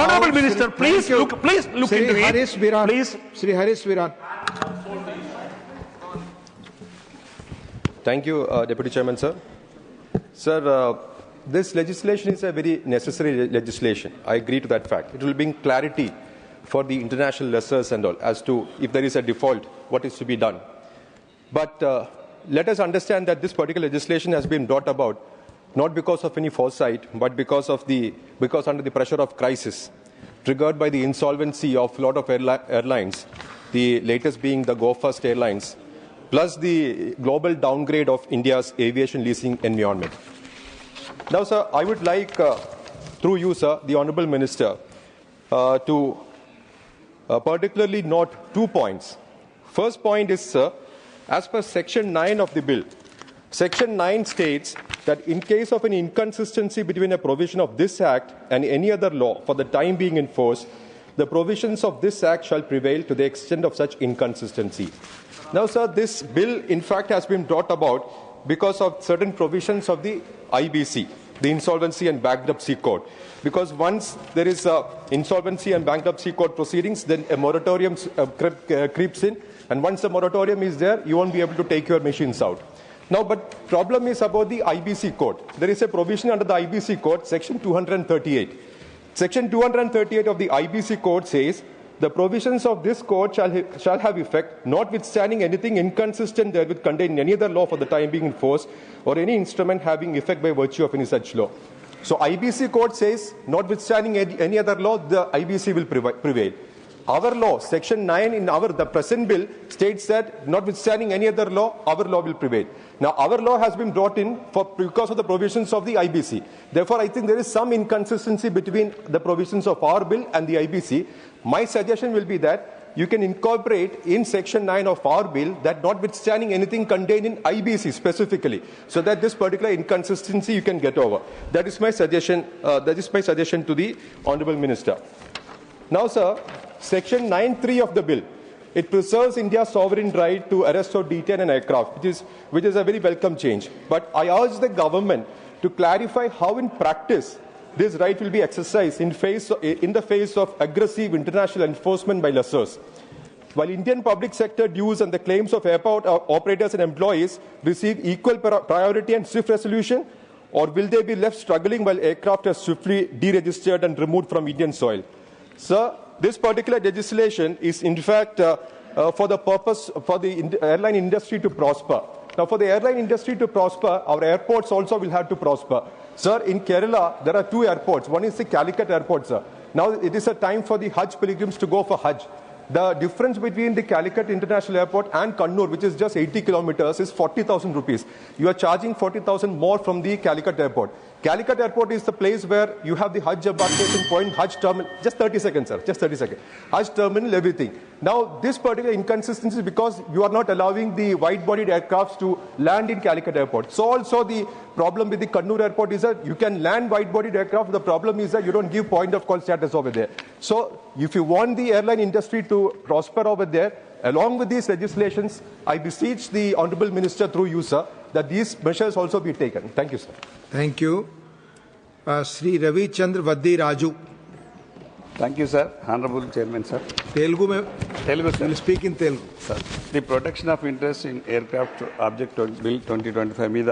Honorable Minister, please look into it. Please. Sri Harish Beeran. Thank you, Deputy Chairman, sir. Sir, this legislation is a very necessary legislation. I agree to that fact. It will bring clarity for the international lessors and all as to if there is a default, what is to be done. But let us understand that this particular legislation has been brought about not because of any foresight, but because under the pressure of crisis, triggered by the insolvency of a lot of airlines, the latest being the Go First Airlines, plus the global downgrade of India's aviation leasing environment. Now, sir, I would like, through you, sir, the Honourable Minister, to particularly note 2 points. First point is, sir, as per Section 9 of the bill, Section 9 states that in case of an inconsistency between a provision of this Act and any other law for the time being in force, the provisions of this Act shall prevail to the extent of such inconsistency. Now, sir, this bill, in fact, has been brought about because of certain provisions of the IBC, the Insolvency and Bankruptcy Code. Because once there is insolvency and bankruptcy court proceedings, then a moratorium creeps in. And once the moratorium is there, you won't be able to take your machines out. Now, but problem is about the IBC code. There is a provision under the IBC code, Section 238. Section 238 of the IBC code says, the provisions of this code shall have effect, notwithstanding anything inconsistent therewith contained in any other law for the time being in force, or any instrument having effect by virtue of any such law. So IBC code says, notwithstanding any other law, the IBC will prevail. Our law, Section 9 in the present bill, states that notwithstanding any other law, our law will prevail. Now, our law has been brought in because of the provisions of the IBC. Therefore, I think there is some inconsistency between the provisions of our bill and the IBC. My suggestion will be that you can incorporate in Section 9 of our bill that notwithstanding anything contained in IBC specifically, so that this particular inconsistency you can get over. That is my suggestion. That is my suggestion to the Honourable Minister. Now, sir, Section 9(3) of the bill, it preserves India's sovereign right to arrest or detain an aircraft, which is a very welcome change. But I urge the government to clarify how, in practice, this right will be exercised in the face of aggressive international enforcement by lessors. While Indian public sector dues and the claims of airport operators and employees receive equal priority and swift resolution, or will they be left struggling while aircraft are swiftly deregistered and removed from Indian soil? Sir, this particular legislation is in fact for the purpose for the airline industry to prosper. Now, for the airline industry to prosper, our airports also will have to prosper. Sir, in Kerala, there are 2 airports. One is the Calicut airport, sir. Now, it is a time for the Hajj pilgrims to go for Hajj. The difference between the Calicut International Airport and Kannur, which is just 80 kilometers, is 40,000 rupees. You are charging 40,000 more from the Calicut Airport. Calicut Airport is the place where you have the Hajj embarkation point, Hajj terminal. Just 30 seconds, sir. Just 30 seconds. Hajj terminal, everything. Now, this particular inconsistency is because you are not allowing the wide-bodied aircrafts to land in Calicut Airport. So also the problem with the Kannur Airport is that you can land wide-bodied aircraft. The problem is that you don't give point of call status over there. So if you want the airline industry to prosper over there, along with these legislations, I beseech the Honourable Minister through you, sir, that these measures also be taken. Thank you, sir. Thank you. Sri Ravi Chandra Vaddi Raju. Thank you, sir. Honorable Chairman, sir. Telugu, sir. will speak in Telugu. Sir, the protection of interest in aircraft object bill 2025 మీద